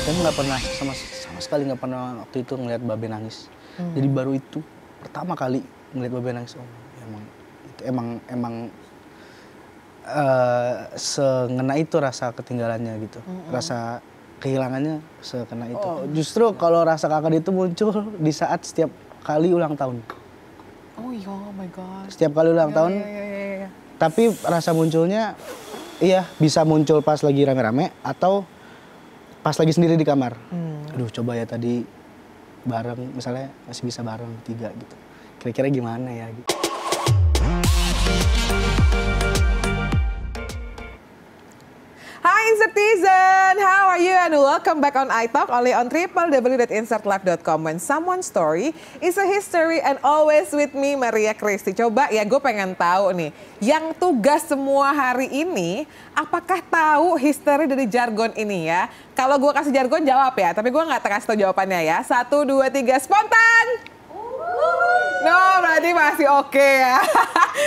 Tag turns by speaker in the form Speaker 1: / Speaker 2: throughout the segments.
Speaker 1: Dan nggak pernah sama sekali nggak pernah waktu itu ngeliat Babe nangis. Jadi baru itu pertama kali ngeliat Babe nangis. Oh, emang sengena itu rasa ketinggalannya gitu. Rasa kehilangannya sekena itu. Justru kalau rasa kangen itu muncul di saat setiap kali ulang tahun.
Speaker 2: Oh iya, oh my god.
Speaker 1: Setiap kali ulang tahun.
Speaker 2: Ya.
Speaker 1: Tapi rasa munculnya bisa muncul pas lagi rame-rame atau pas lagi sendiri di kamar. Aduh, coba ya tadi bareng, misalnya masih bisa bareng 3 gitu. Kira-kira gimana ya gitu.
Speaker 2: Hi Insertizen, how are you and welcome back on iTalk only on www.insertlife.com. When someone's story is a history and always with me Maria Christy. Coba ya, gue pengen tahu nih, yang tugas semua hari ini, apakah tahu history dari jargon ini ya? Kalau gue kasih jargon jawab ya, tapi gue nggak kasih tahu jawabannya ya. 1, 2, 3, spontan. No, berarti masih oke ya.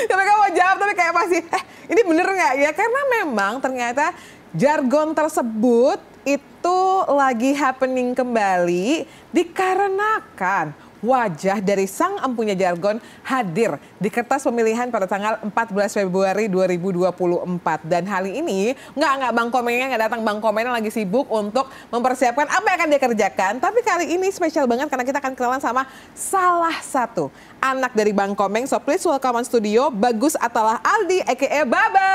Speaker 2: Tapi kamu mau jawab, tapi kayak masih, ini bener nggak ya? Karena memang ternyata jargon tersebut itu lagi happening kembali dikarenakan wajah dari sang empunya jargon hadir di kertas pemilihan pada tanggal 14 Februari 2024. Dan hal ini nggak Bang Komennya nggak datang. Bang Komennya lagi sibuk untuk mempersiapkan apa yang akan dia kerjakan. Tapi kali ini spesial banget karena kita akan kenalan sama salah satu anak dari Bang Komeng. So please welcome on studio Bagus Attallah Aldi aka Baba.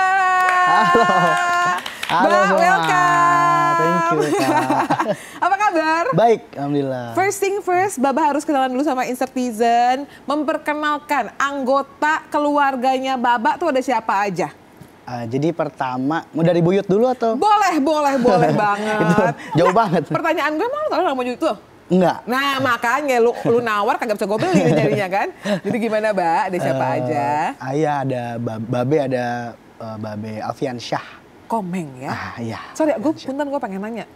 Speaker 1: Halo. Halo semua.
Speaker 2: Welcome.
Speaker 1: Thank you, Kak.
Speaker 2: Apa kabar?
Speaker 1: Baik, alhamdulillah.
Speaker 2: First thing first, Baba harus kenalan dulu sama Insertizen, memperkenalkan anggota keluarganya Baba tuh ada siapa aja?
Speaker 1: Jadi pertama, mau dari buyut dulu atau?
Speaker 2: Boleh banget.
Speaker 1: Itu jauh banget.
Speaker 2: Pertanyaan gue emang lu tau nama buyut tuh?
Speaker 1: Enggak.
Speaker 2: Nah makanya lu nawar kagak bisa gue beli jadinya kan. Jadi gimana Ba, ada siapa aja?
Speaker 1: Ayah ada Babe, ada Babe Alfiansyah.
Speaker 2: Komeng ya?
Speaker 1: Iya.
Speaker 2: Sorry, punten gue pengen nanya.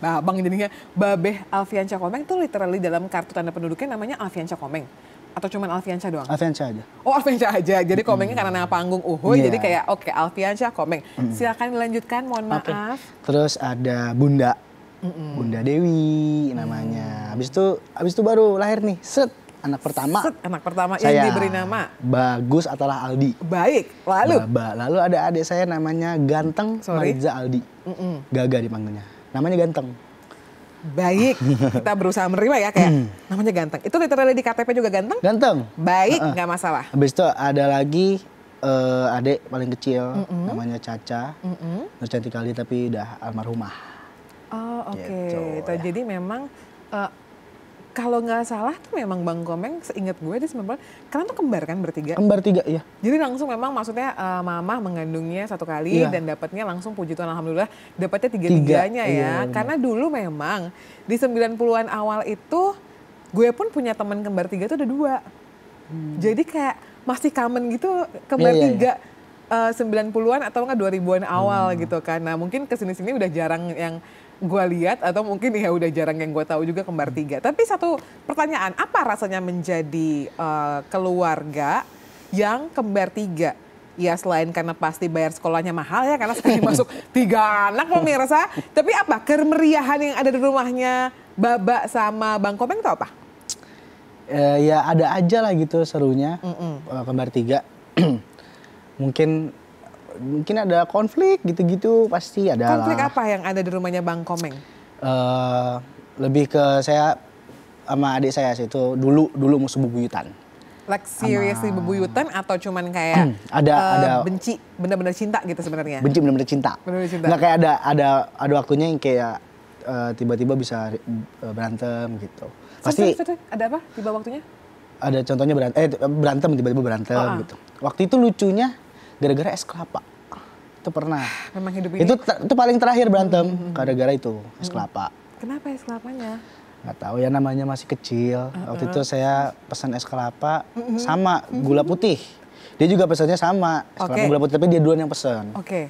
Speaker 2: Babang jadinya Babe Alfiansyah Komeng tuh literally dalam kartu tanda penduduknya namanya Alfiansyah Komeng? Atau cuman Alfiansyah doang?
Speaker 1: Alfiansyah aja.
Speaker 2: Oh Alfiansyah aja, jadi Komengnya karena nama panggung Uhuy, jadi kayak oke, Alfiansyah Komeng. Silakan dilanjutkan, mohon maaf.
Speaker 1: Terus ada Bunda. Bunda Dewi namanya. Habis itu baru lahir nih, anak pertama.
Speaker 2: Anak pertama
Speaker 1: Saya
Speaker 2: yang diberi nama
Speaker 1: Bagus Attallah Aldi.
Speaker 2: Baik, lalu?
Speaker 1: Lalu ada adik saya namanya Ganteng Mariza Aldi. Gaga dipanggilnya. Namanya Ganteng.
Speaker 2: Baik, kita berusaha menerima ya kayak namanya Ganteng. Itu literally di KTP juga Ganteng?
Speaker 1: Ganteng.
Speaker 2: Baik, nggak masalah.
Speaker 1: Habis itu ada lagi adik paling kecil namanya Caca. Terus cantik kali tapi udah almarhumah.
Speaker 2: Oh oke,
Speaker 1: Gitu, ya.
Speaker 2: Jadi memang kalau nggak salah tuh memang Bang Komeng seingat gue di 90-an, kalian tuh kembar kan bertiga?
Speaker 1: Kembar 3, iya.
Speaker 2: Jadi langsung memang maksudnya mamah mengandungnya 1 kali dan dapatnya langsung puji Tuhan alhamdulillah dapatnya 3-3-nya ya.
Speaker 1: Iya,
Speaker 2: karena dulu memang di 90-an awal itu gue pun punya teman kembar 3 tuh ada 2. Jadi kayak masih common gitu kembar 3 90-an atau enggak 2000-an awal gitu kan. Nah mungkin kesini-sini udah jarang yang gue lihat atau mungkin ya udah jarang yang gue tahu juga kembar 3. Tapi satu pertanyaan, apa rasanya menjadi keluarga yang kembar 3? Ya selain karena pasti bayar sekolahnya mahal ya karena sekali masuk 3 anak pemirsa. Tapi apa kemeriahan yang ada di rumahnya Baba sama Bang Komeng itu apa?
Speaker 1: Ya ada aja lah gitu serunya kembar 3. Mungkin ada konflik gitu-gitu pasti ada.
Speaker 2: Konflik apa yang ada di rumahnya Bang Komeng?
Speaker 1: Lebih ke saya sama adik saya sih itu dulu musuh bebuyutan.
Speaker 2: Like seriously bebuyutan atau cuman kayak
Speaker 1: ada
Speaker 2: benci bener-bener cinta gitu sebenarnya?
Speaker 1: Benci bener-bener cinta.
Speaker 2: Bener-bener cinta.
Speaker 1: Nggak kayak ada waktunya yang kayak tiba-tiba bisa berantem gitu. Pasti
Speaker 2: ada apa tiba waktunya?
Speaker 1: Ada contohnya berantem tiba-tiba berantem gitu. Waktu itu lucunya gara-gara es kelapa. Itu pernah.
Speaker 2: Memang hidup ini.
Speaker 1: Itu paling terakhir berantem gara-gara itu es kelapa.
Speaker 2: Kenapa es kelapanya?
Speaker 1: Nggak tahu ya namanya masih kecil. Waktu itu saya pesan es kelapa sama gula putih. Dia juga pesannya sama es kelapa gula putih tapi dia duluan yang pesan.
Speaker 2: Oke.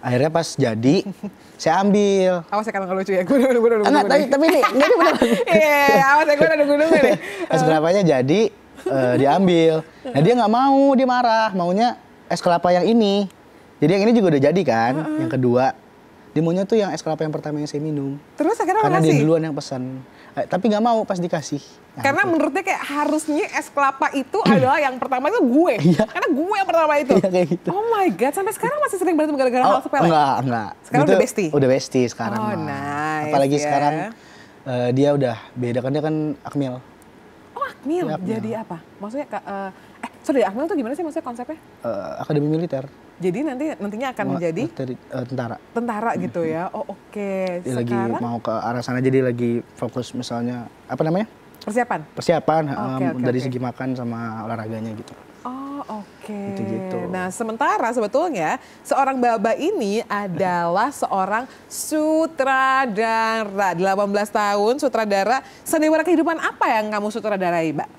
Speaker 1: Akhirnya pas jadi saya ambil.
Speaker 2: Awas ya kalau nggak lucu ya. Gue udah
Speaker 1: enggak, tapi ini benar.
Speaker 2: Iya, awas ya gue udah nunggu nih.
Speaker 1: Es kelapanya jadi diambil. Nah dia nggak mau, dia marah. Maunya es kelapa yang ini. Jadi yang ini juga udah jadi kan, yang kedua. Dia maunya tuh yang es kelapa yang pertama yang saya minum.
Speaker 2: Terus akhirnya
Speaker 1: Karena dia
Speaker 2: makasih?
Speaker 1: duluan yang pesan. Tapi nggak mau pas dikasih. Nah,
Speaker 2: Karena
Speaker 1: gitu.
Speaker 2: menurutnya kayak harusnya es kelapa itu adalah yang pertama itu gue.
Speaker 1: Iya.
Speaker 2: Karena gue yang pertama itu.
Speaker 1: Iya, kayak gitu.
Speaker 2: Oh my God, sampai sekarang masih sering berantem gara-gara hal sepele?
Speaker 1: Enggak.
Speaker 2: Sekarang
Speaker 1: Gitu,
Speaker 2: udah bestie?
Speaker 1: Udah bestie sekarang.
Speaker 2: Oh,
Speaker 1: mah.
Speaker 2: nice
Speaker 1: Apalagi
Speaker 2: ya.
Speaker 1: sekarang dia udah beda kan, dia kan Akmil.
Speaker 2: Oh Akmil,
Speaker 1: Iya, Akmil.
Speaker 2: jadi apa? Maksudnya, sorry Akmil tuh gimana sih maksudnya konsepnya?
Speaker 1: Akademi militer.
Speaker 2: Jadi nantinya akan menjadi
Speaker 1: tentara.
Speaker 2: tentara gitu ya? Oh oke.
Speaker 1: Dia lagi
Speaker 2: Sekarang
Speaker 1: mau ke arah sana, jadi lagi fokus misalnya apa namanya?
Speaker 2: persiapan? Oke,
Speaker 1: dari
Speaker 2: oke.
Speaker 1: segi makan sama olahraganya gitu.
Speaker 2: Oh oke.
Speaker 1: Gitu-gitu.
Speaker 2: Nah sementara sebetulnya seorang Baba ini adalah seorang sutradara. 18 tahun sutradara. Sandiwara kehidupan apa yang kamu sutradarai, Mbak?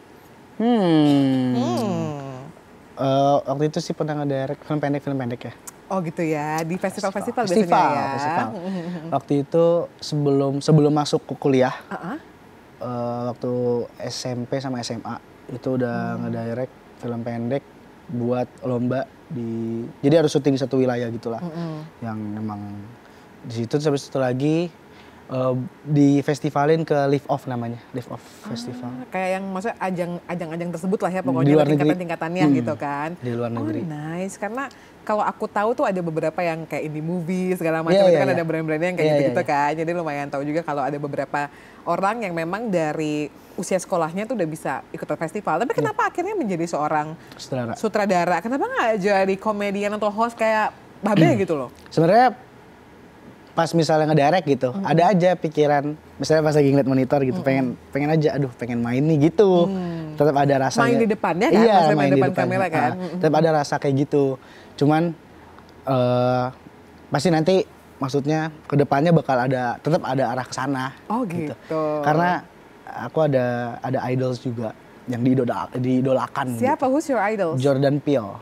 Speaker 1: Waktu itu sih pernah ngedirect film pendek ya.
Speaker 2: Oh gitu ya, di festival-festival biasanya ya.
Speaker 1: Festival. Waktu itu sebelum masuk ke kuliah, waktu SMP sama SMA itu udah ngedirect film pendek buat lomba jadi harus syuting di satu wilayah gitulah. Yang memang di situ, habis itu lagi di festivalin ke Live Off namanya, Live Off Festival.
Speaker 2: Kayak yang maksudnya ajang-ajang tersebut lah ya pokoknya,
Speaker 1: Di luar negeri.
Speaker 2: tingkatan-tingkatannya gitu kan.
Speaker 1: Di luar negeri.
Speaker 2: Oh nice, karena kalau aku tahu tuh ada beberapa yang kayak indie movie segala macam,
Speaker 1: Iya,
Speaker 2: itu
Speaker 1: iya,
Speaker 2: kan
Speaker 1: iya.
Speaker 2: ada brand-brandnya yang kayak
Speaker 1: Iya,
Speaker 2: gitu-gitu
Speaker 1: iya, iya.
Speaker 2: kan. Jadi lumayan tahu juga kalau ada beberapa orang yang memang dari usia sekolahnya tuh udah bisa ikut festival. Tapi kenapa akhirnya menjadi seorang sutradara? Kenapa nggak jadi komedian atau host kayak Babe gitu loh?
Speaker 1: Sebenarnya pas misalnya ngedirect gitu, ada aja pikiran, misalnya pas lagi ngeliat monitor gitu, pengen aja, pengen main nih gitu. Tetap ada rasanya.
Speaker 2: Main di depannya kan,
Speaker 1: iya,
Speaker 2: main di depan kamera kan.
Speaker 1: Tetap ada rasa kayak gitu. Cuman pasti nanti maksudnya ke depannya bakal tetap ada arah ke sana.
Speaker 2: Oh gitu.
Speaker 1: Karena aku ada idols juga yang diidolakan.
Speaker 2: Siapa?
Speaker 1: Gitu.
Speaker 2: Who's your idol?
Speaker 1: Jordan Peele.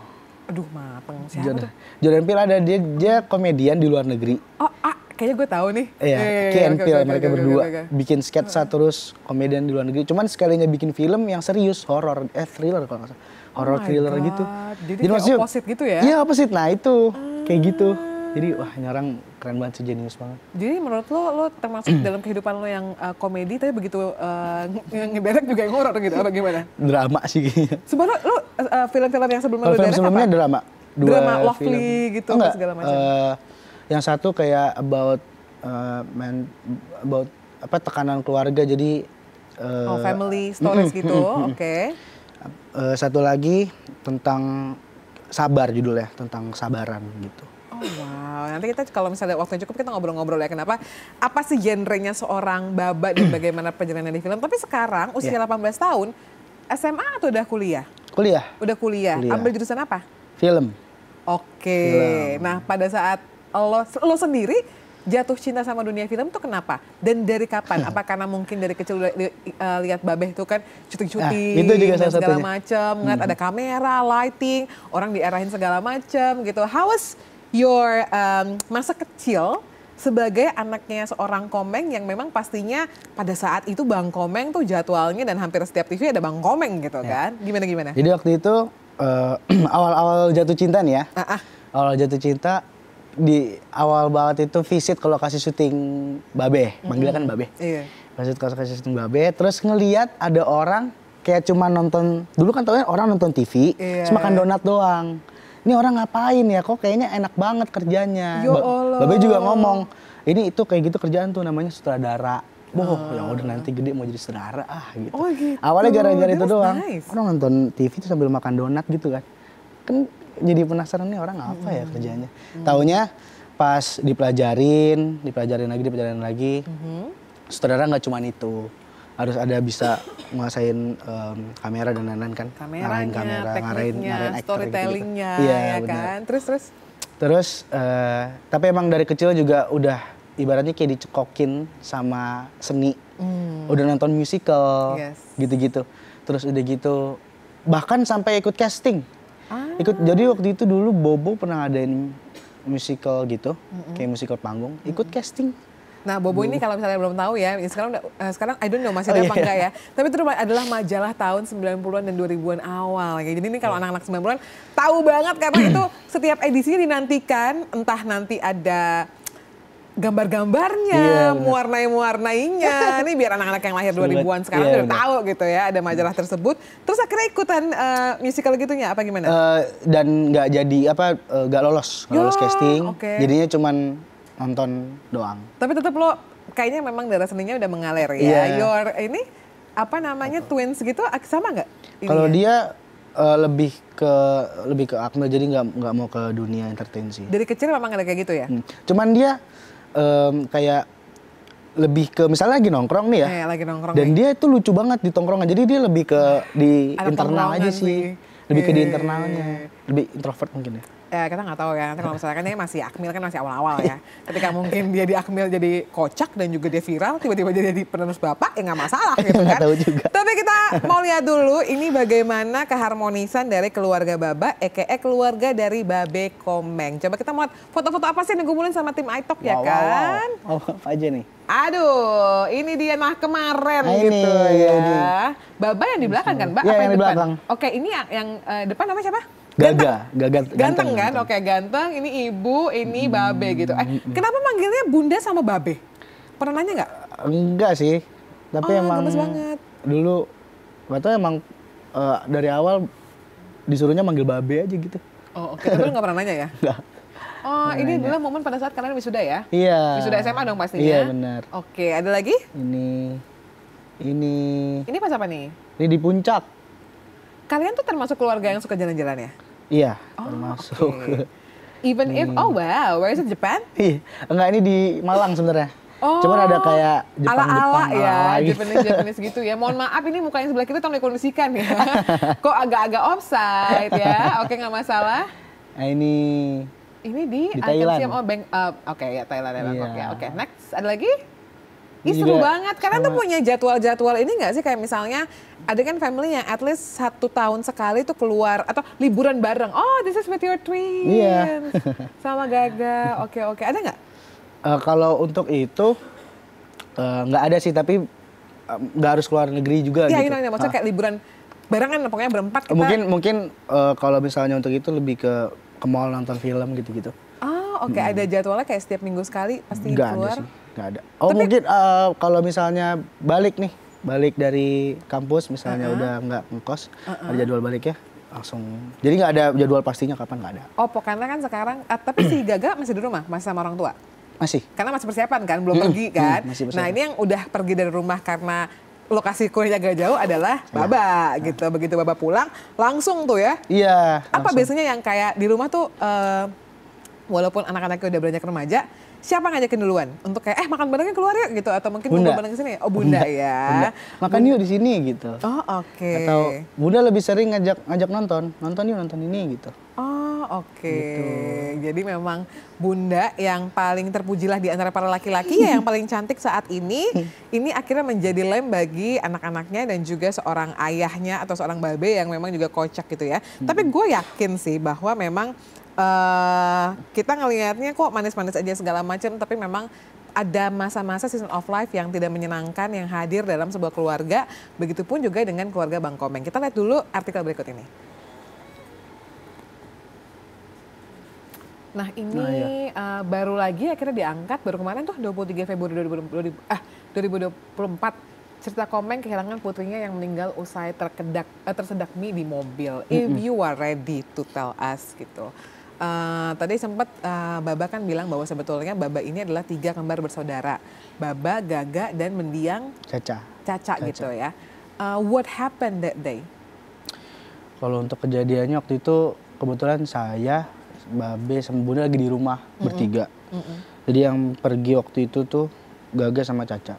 Speaker 2: Aduh mateng, siapa tuh?
Speaker 1: Jordan Peele ada, dia komedian di luar negeri.
Speaker 2: Oh, kayaknya gue tahu nih.
Speaker 1: Iya, Key and Peele, mereka berdua
Speaker 2: oke.
Speaker 1: bikin sketsa terus komedian di luar negeri. Cuman sekalinya bikin film yang serius, thriller kalau nggak salah. Horror thriller
Speaker 2: God.
Speaker 1: gitu.
Speaker 2: Jadi kayak
Speaker 1: maksudnya,
Speaker 2: opposite gitu ya?
Speaker 1: Iya opposite, nah itu kayak gitu. Jadi wah ini orang keren banget sih, jenius banget.
Speaker 2: Jadi menurut lo termasuk dalam kehidupan lo yang komedi, tapi begitu ngedirect juga yang horor gitu, apa gimana?
Speaker 1: Drama sih kayaknya.
Speaker 2: Sebenarnya lo film-film yang sebelumnya lo
Speaker 1: Film
Speaker 2: direct
Speaker 1: sebelumnya
Speaker 2: apa?
Speaker 1: drama.
Speaker 2: Drama Lovely gitu,
Speaker 1: enggak,
Speaker 2: segala macam.
Speaker 1: Yang satu kayak about tekanan keluarga, jadi
Speaker 2: family stories gitu, oke.
Speaker 1: Satu lagi tentang sabar judulnya, tentang kesabaran gitu.
Speaker 2: Oh wow, nanti kita kalau misalnya waktunya cukup kita ngobrol-ngobrol ya kenapa, apa sih genrenya seorang Baba dan bagaimana perjalanannya di film. Tapi sekarang usia 18 tahun, SMA atau udah kuliah?
Speaker 1: Kuliah.
Speaker 2: Udah kuliah. Ambil jurusan apa?
Speaker 1: Film.
Speaker 2: Oke. Nah pada saat lo sendiri jatuh cinta sama dunia film tuh kenapa? Dan dari kapan? Apa karena mungkin dari kecil lihat Babeh itu kan syuting-syuting
Speaker 1: itu juga
Speaker 2: dan
Speaker 1: salah
Speaker 2: segala
Speaker 1: satunya.
Speaker 2: macam, ngeliat ada kamera, lighting, orang diarahin segala macam gitu. How was your masa kecil sebagai anaknya seorang Komeng yang memang pastinya pada saat itu Bang Komeng tuh jadwalnya dan hampir setiap TV ada Bang Komeng gitu kan? Gimana?
Speaker 1: Jadi waktu itu awal-awal jatuh cinta nih ya. Awal jatuh cinta di awal banget itu visit ke lokasi syuting Babe, manggilnya kan Babe.
Speaker 2: Iya.
Speaker 1: Visit ke lokasi syuting Babe, terus ngeliat ada orang kayak cuma nonton, dulu kan taunya orang nonton TV, terus makan donat doang. Ini orang ngapain ya? Kok kayaknya enak banget kerjanya.
Speaker 2: Ya Allah.
Speaker 1: Babe juga ngomong, ini itu kayak gitu kerjaan tuh namanya sutradara. Ya udah nanti gede mau jadi sutradara gitu.
Speaker 2: Oh gitu.
Speaker 1: Awalnya gara-gara itu doang.
Speaker 2: Nice.
Speaker 1: Orang nonton TV tuh sambil makan donat gitu kan. Kan jadi penasaran nih orang apa ya kerjanya. Taunya pas dipelajarin lagi. Sutradara nggak cuma itu. Harus ada bisa nguasain kamera dan lain-lain kan.
Speaker 2: Kameranya,
Speaker 1: ngarahin
Speaker 2: tekniknya,
Speaker 1: actor
Speaker 2: storytellingnya,
Speaker 1: gitu. Iya,
Speaker 2: ya
Speaker 1: benar.
Speaker 2: kan. Terus
Speaker 1: Tapi emang dari kecil juga udah ibaratnya kayak dicekokin sama seni. Udah nonton musical, gitu-gitu. Terus udah gitu, bahkan sampai ikut casting. Jadi waktu itu dulu Bobo pernah ngadain musical gitu, kayak musical panggung, ikut casting.
Speaker 2: Nah Bobo ini kalau misalnya belum tahu ya, sekarang I don't know masih ada apa enggak ya. Tapi itu adalah majalah tahun 90-an dan 2000-an awal. Jadi ini kalau anak-anak 90-an tahu banget karena itu setiap edisinya dinantikan, entah nanti ada gambar-gambarnya,
Speaker 1: Iya, benar.
Speaker 2: mewarnai-mewarnainya. Ini biar anak-anak yang lahir 2000-an sekarang
Speaker 1: Iya,
Speaker 2: udah
Speaker 1: benar.
Speaker 2: tahu gitu ya ada majalah tersebut. Terus akhirnya ikutan musical gitunya apa gimana?
Speaker 1: Dan nggak jadi nggak lolos casting.
Speaker 2: Oke.
Speaker 1: Jadinya cuman nonton doang.
Speaker 2: Tapi tetap lo kayaknya memang darah seninya udah mengalir ya.
Speaker 1: Iya.
Speaker 2: Your ini apa namanya twins gitu sama nggak?
Speaker 1: Kalau dia lebih ke Akmil, jadi nggak mau ke dunia entertain sih.
Speaker 2: Dari kecil memang ada kayak gitu ya?
Speaker 1: Cuman dia kayak lebih ke misalnya lagi nongkrong nih ya.
Speaker 2: Lagi nongkrong
Speaker 1: Dan
Speaker 2: nih.
Speaker 1: dia itu lucu banget di tongkrongan. Jadi dia lebih ke di
Speaker 2: Anak
Speaker 1: internal aja
Speaker 2: tongkrongan
Speaker 1: sih.
Speaker 2: sih.
Speaker 1: Lebih ke di internalnya. Lebih introvert mungkin ya.
Speaker 2: Ya kita nggak tahu ya, nanti kalau misalnya kan dia masih Akmil kan masih awal-awal ya. Ketika mungkin dia di Akmil jadi kocak dan juga dia viral, tiba-tiba jadi penerus bapak, ya nggak masalah gitu
Speaker 1: Nggak
Speaker 2: kan.
Speaker 1: tahu juga.
Speaker 2: Tapi kita mau lihat dulu ini bagaimana keharmonisan dari keluarga Baba, keluarga dari Babe Komeng. Coba kita mau lihat foto-foto apa sih yang dikumpulin sama tim iTalk ya kan?
Speaker 1: Wow. Apa aja nih?
Speaker 2: Aduh, ini dia kemarin
Speaker 1: Nah,
Speaker 2: gitu
Speaker 1: ini,
Speaker 2: ya.
Speaker 1: ini.
Speaker 2: Baba yang di belakang kan, Mbak?
Speaker 1: Iya,
Speaker 2: Apa
Speaker 1: yang di
Speaker 2: depan?
Speaker 1: belakang.
Speaker 2: Oke, ini yang depan namanya siapa?
Speaker 1: Ganteng
Speaker 2: Kan? Oke, ganteng. Ini ibu, ini Babe gitu. Kenapa manggilnya Bunda sama Babe? Pernah nanya nggak?
Speaker 1: Enggak sih. Tapi emang
Speaker 2: gemes banget.
Speaker 1: dulu nggak tahu emang dari awal disuruhnya manggil Babe aja gitu.
Speaker 2: Oh, oke. Tapi lu nggak pernah nanya ya?
Speaker 1: Enggak.
Speaker 2: Oh, ini adalah momen pada saat kalian wisuda ya?
Speaker 1: Iya.
Speaker 2: Wisuda SMA dong pastinya?
Speaker 1: Iya, benar.
Speaker 2: Oke, ada lagi?
Speaker 1: Ini
Speaker 2: Ini pas apa nih?
Speaker 1: di puncak.
Speaker 2: Kalian tuh termasuk keluarga yang suka jalan-jalan ya?
Speaker 1: Iya,
Speaker 2: Oh,
Speaker 1: termasuk.
Speaker 2: oke. Even if, oh wow, where is it, Japan?
Speaker 1: Iya, enggak, ini di Malang sebenarnya.
Speaker 2: Oh,
Speaker 1: Cuman ada kayak Jepang-Jepang
Speaker 2: ala-ala ya,
Speaker 1: ala-ala gitu.
Speaker 2: Japanese gitu ya. Mohon maaf ini muka yang sebelah kiri tolong dikondisikan ya. Kok agak-agak offside ya. Oke, nggak masalah.
Speaker 1: Nah, ini
Speaker 2: Ini di
Speaker 1: Thailand.
Speaker 2: Oke, ya Thailand ya Bangkok
Speaker 1: Iya.
Speaker 2: ya. Oke, next ada lagi?
Speaker 1: Ini
Speaker 2: Ih, seru
Speaker 1: juga
Speaker 2: banget. Kalian tuh punya jadwal-jadwal ini nggak sih? Kayak misalnya ada kan family yang at least 1 tahun sekali tuh keluar atau liburan bareng. Oh, this is with your twins.
Speaker 1: Iya.
Speaker 2: Sama Gaga. Oke. Ada nggak?
Speaker 1: kalau untuk itu nggak ada sih, tapi nggak harus keluar negeri juga
Speaker 2: Iya,
Speaker 1: gitu.
Speaker 2: ini maksudnya kayak liburan bareng kan pokoknya berempat kita.
Speaker 1: Mungkin kalau misalnya untuk itu lebih ke mall nonton film gitu-gitu.
Speaker 2: Oh, oke. Ada jadwalnya kayak setiap minggu sekali pasti
Speaker 1: Nggak
Speaker 2: keluar.
Speaker 1: ada sih, nggak ada. Oh, mungkin kalau misalnya balik dari kampus misalnya udah nggak ngekos, ada jadwal balik ya langsung. Jadi nggak ada jadwal pastinya kapan, nggak ada.
Speaker 2: Oh, pokoknya kan sekarang, tapi si Gaga masih di rumah, masih sama orang tua?
Speaker 1: Masih.
Speaker 2: Karena masih persiapan kan, belum pergi kan?
Speaker 1: masih persiapan.
Speaker 2: Nah, ini yang udah pergi dari rumah karena lokasi kuliahnya agak jauh adalah Baba gitu. Begitu Baba pulang, langsung tuh ya.
Speaker 1: Iya.
Speaker 2: Apa
Speaker 1: langsung.
Speaker 2: biasanya yang kayak di rumah tuh, walaupun anak-anaknya udah beranjak remaja, siapa ngajakin duluan? Untuk kayak, makan barengnya keluar yuk gitu. Atau mungkin
Speaker 1: Bunda.
Speaker 2: ngobrol bareng kesini? Oh, Bunda ya.
Speaker 1: Bunda. Makan yuk di sini gitu.
Speaker 2: Oh, oke.
Speaker 1: Atau Bunda lebih sering ngajak nonton yuk nonton ini gitu.
Speaker 2: Oh, oke. Jadi memang Bunda yang paling terpujilah di antara para laki-laki ya, yang paling cantik saat ini akhirnya menjadi lem bagi anak-anaknya dan juga seorang ayahnya atau seorang babe yang memang juga kocak gitu ya. Tapi gue yakin sih bahwa memang kita ngelihatnya kok manis-manis aja segala macam, tapi memang ada masa-masa season of life yang tidak menyenangkan yang hadir dalam sebuah keluarga. Begitupun juga dengan keluarga Bang Komeng. Kita lihat dulu artikel berikut ini. Nah ini baru lagi akhirnya diangkat, baru kemarin tuh 23 Februari 2024. Cerita Komeng kehilangan putrinya yang meninggal usai tersedak mie di mobil. If you are ready to tell us gitu. Tadi sempat Baba kan bilang bahwa sebetulnya Baba ini adalah 3 kembar bersaudara. Baba, Gaga, dan mendiang Caca gitu ya. What happened that day?
Speaker 1: Kalau untuk kejadiannya waktu itu kebetulan saya, Babe sama Bunda lagi di rumah bertiga. Jadi yang pergi waktu itu tuh Gaga sama Caca.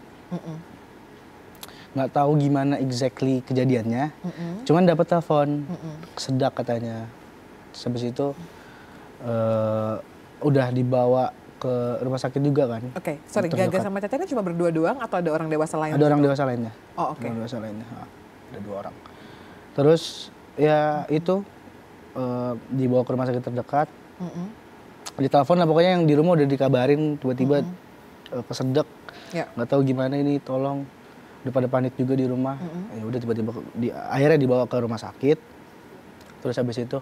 Speaker 1: Nggak tahu gimana exactly kejadiannya. Cuman dapat telepon sedak katanya. Terus habis itu udah dibawa ke rumah sakit juga kan.
Speaker 2: Oke, sorry, Gaga sama Caca ini cuma berdua doang atau ada orang dewasa lain?
Speaker 1: Ada orang dewasa lainnya.
Speaker 2: Oh, oke.
Speaker 1: Orang dewasa lainnya. Ada 2 orang. Terus ya itu dibawa ke rumah sakit terdekat. Ditelepon lah pokoknya, yang di rumah udah dikabarin tiba-tiba kesedek. Nggak tahu gimana ini, tolong. Udah pada panik juga di rumah. Ya udah tiba-tiba akhirnya dibawa ke rumah sakit. Terus habis itu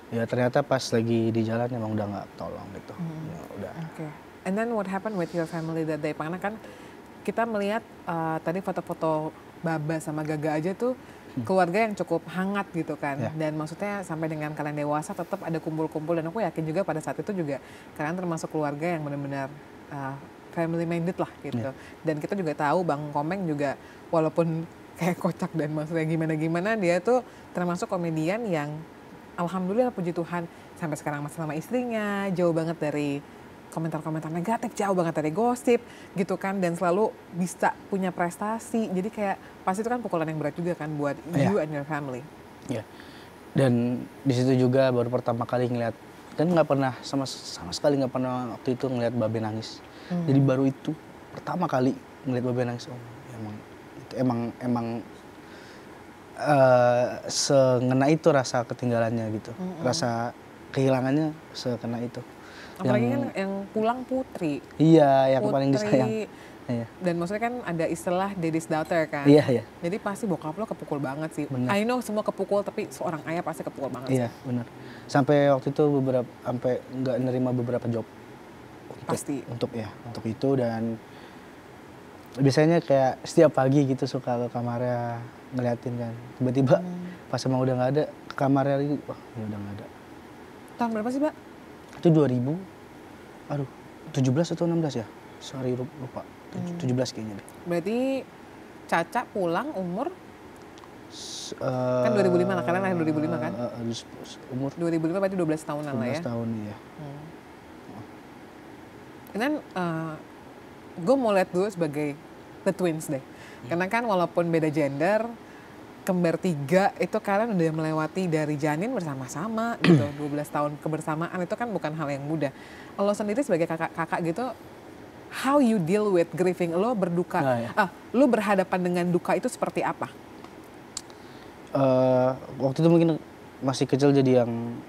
Speaker 1: ya ternyata pas lagi di jalan emang udah nggak tolong gitu. Ya udah.
Speaker 2: Oke. And then what happened with your family that day? Karena kan kita melihat tadi foto-foto Baba sama Gaga aja tuh keluarga yang cukup hangat gitu kan.
Speaker 1: Yeah.
Speaker 2: Dan maksudnya sampai dengan kalian dewasa tetap ada kumpul-kumpul, dan aku yakin juga pada saat itu juga kalian termasuk keluarga yang benar-benar family minded lah gitu. Dan kita juga tahu Bang Komeng juga walaupun kayak kocak dan maksudnya gimana-gimana, dia tuh termasuk komedian yang alhamdulillah puji Tuhan sampai sekarang masih sama istrinya, jauh banget dari komentar-komentar negatif, jauh banget dari gosip gitu kan, dan selalu bisa punya prestasi. Jadi kayak pasti itu kan pukulan yang berat juga kan buat you and your family.
Speaker 1: Iya. Dan di situ juga baru pertama kali ngeliat, kan nggak pernah sama sekali nggak pernah waktu itu ngeliat Babe nangis. Jadi baru itu pertama kali ngeliat Babe nangis. Oh, emang sengena itu rasa ketinggalannya gitu, rasa kehilangannya sekena itu.
Speaker 2: Apalagi kan yang pulang putri.
Speaker 1: Iya, yang paling disayang. Iya.
Speaker 2: Dan maksudnya kan ada istilah daddy's daughter kan.
Speaker 1: Iya, iya.
Speaker 2: Jadi pasti bokap lo kepukul banget sih.
Speaker 1: Bener.
Speaker 2: I know semua kepukul, tapi seorang ayah pasti kepukul banget
Speaker 1: Iya,
Speaker 2: sih.
Speaker 1: benar. Sampai waktu itu sampai nggak nerima beberapa job.
Speaker 2: Pasti.
Speaker 1: Untuk itu, dan biasanya kayak setiap pagi gitu suka ke kamarnya ngeliatin kan. Tiba-tiba pas emang udah nggak ada ke kamarnya lagi, wah ini udah nggak ada.
Speaker 2: Tahun berapa sih, Mbak?
Speaker 1: Itu 17 atau 16 ya? Sorry lupa. 17 kayaknya deh.
Speaker 2: Berarti Caca pulang umur? Kan 2005 lah, kalian lahir 2005 kan?
Speaker 1: Umur
Speaker 2: 2005 berarti 12 tahunan lah ya?
Speaker 1: 12 tahun ya.
Speaker 2: Dan gue mau lihat dulu sebagai the twins deh. Karena kan walaupun beda gender, kembar 3 itu kalian udah melewati dari janin bersama-sama gitu. 12 tahun kebersamaan itu kan bukan hal yang mudah. Lo sendiri sebagai kakak-kakak gitu, how you deal with grieving? Lo berduka, lo berhadapan dengan duka itu seperti apa?
Speaker 1: Waktu itu mungkin masih kecil, jadi yang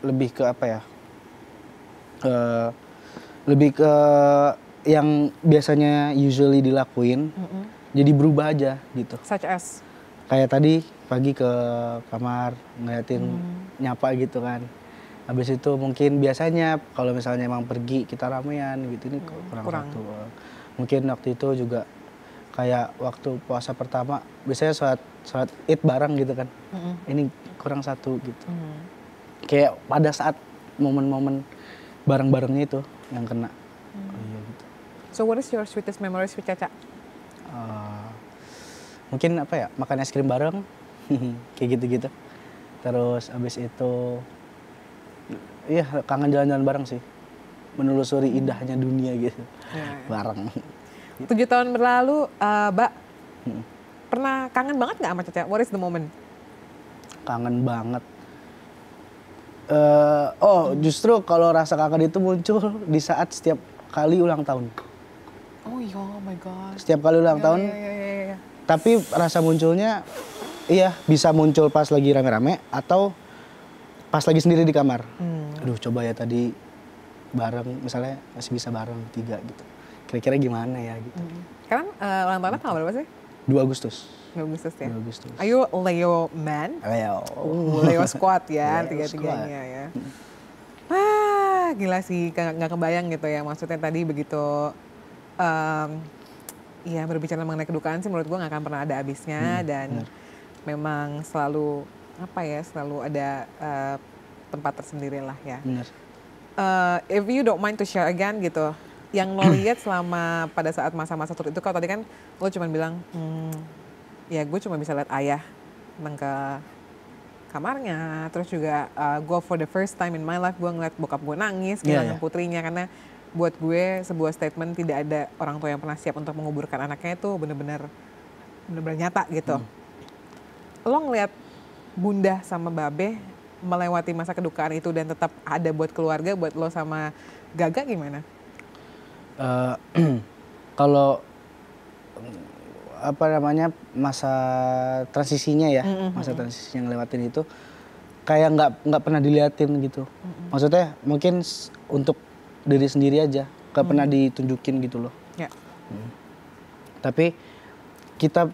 Speaker 1: lebih ke apa ya? Lebih ke yang biasanya usually dilakuin. Jadi berubah aja gitu.
Speaker 2: Such as?
Speaker 1: Kayak tadi pagi ke kamar ngeliatin nyapa gitu kan. Habis itu mungkin biasanya kalau misalnya emang pergi kita ramean gitu, ini kurang satu. Mungkin waktu itu juga kayak waktu puasa pertama biasanya sholat Id bareng gitu kan. Ini kurang satu gitu. Kayak pada saat momen-momen bareng-barengnya itu yang kena. Iya gitu.
Speaker 2: So what is your sweetest memories with Caca?
Speaker 1: Mungkin apa ya, makan es krim bareng, kayak gitu-gitu. Terus abis itu, iya kangen jalan-jalan bareng sih, menelusuri indahnya dunia gitu, bareng.
Speaker 2: 7 tahun berlalu, Mbak, pernah kangen banget nggak sama Caca? What is the moment?
Speaker 1: Kangen banget. Justru kalau rasa kangen itu muncul di saat setiap kali ulang tahun.
Speaker 2: Oh iya, oh my God.
Speaker 1: Setiap kali ulang tahun.
Speaker 2: Iya.
Speaker 1: Tapi rasa munculnya, bisa muncul pas lagi rame-rame atau pas lagi sendiri di kamar. Aduh, coba ya tadi bareng, misalnya masih bisa bareng 3 gitu. Kira-kira gimana ya gitu.
Speaker 2: Sekarang ulang tahunnya tanggal berapa sih?
Speaker 1: 2 Agustus.
Speaker 2: 2 Agustus ya?
Speaker 1: 2 Agustus.
Speaker 2: Are you Leo man?
Speaker 1: Leo.
Speaker 2: Leo squad ya,
Speaker 1: Leo
Speaker 2: tiga-tiganya ya. Gila sih, nggak kebayang gitu ya. Maksudnya tadi begitu, ya berbicara mengenai kedukaan sih menurut gue nggak akan pernah ada habisnya. Dan memang selalu, selalu ada tempat tersendiri lah ya.
Speaker 1: Benar.
Speaker 2: If you don't mind to share again gitu, yang lo lihat selama pada saat masa-masa turut itu, kalau tadi kan lo cuma bilang, ya gue cuma bisa lihat ayah datang ke kamarnya, terus juga gue for the first time in my life gue ngeliat bokap gue nangis kehilangan putrinya, karena buat gue sebuah statement tidak ada orang tua yang pernah siap untuk menguburkan anaknya itu benar-benar nyata gitu. Lo ngeliat bunda sama babe melewati masa kedukaan itu dan tetap ada buat keluarga, buat lo sama Gaga gimana?
Speaker 1: Kalau masa transisinya ya, masa transisi yang lewatin itu kayak nggak pernah diliatin gitu. Maksudnya mungkin untuk diri sendiri aja, nggak pernah ditunjukin gitu loh.
Speaker 2: Ya.
Speaker 1: Tapi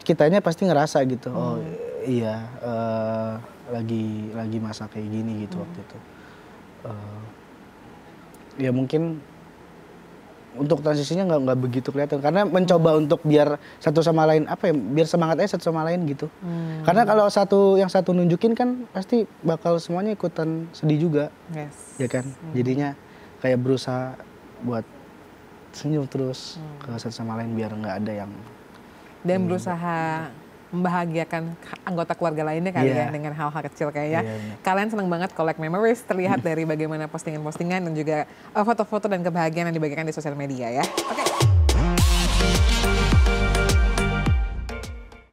Speaker 1: kitanya pasti ngerasa gitu. Oh iya, lagi masa kayak gini gitu waktu itu. ya mungkin untuk transisinya nggak begitu kelihatan karena mencoba untuk biar satu sama lain apa ya biar semangat aja satu sama lain gitu. Karena kalau yang satu nunjukin kan pasti bakal semuanya ikutan sedih juga.
Speaker 2: Yes.
Speaker 1: Ya kan? Jadinya kayak berusaha buat senyum terus ke satu sama lain biar nggak ada yang
Speaker 2: dan berusaha membahagiakan anggota keluarga lainnya kali ya dengan hal-hal kecil kayak ya. Kalian senang banget collect memories terlihat dari bagaimana postingan-postingan dan juga foto-foto dan kebahagiaan yang dibagikan di sosial media ya. Oke.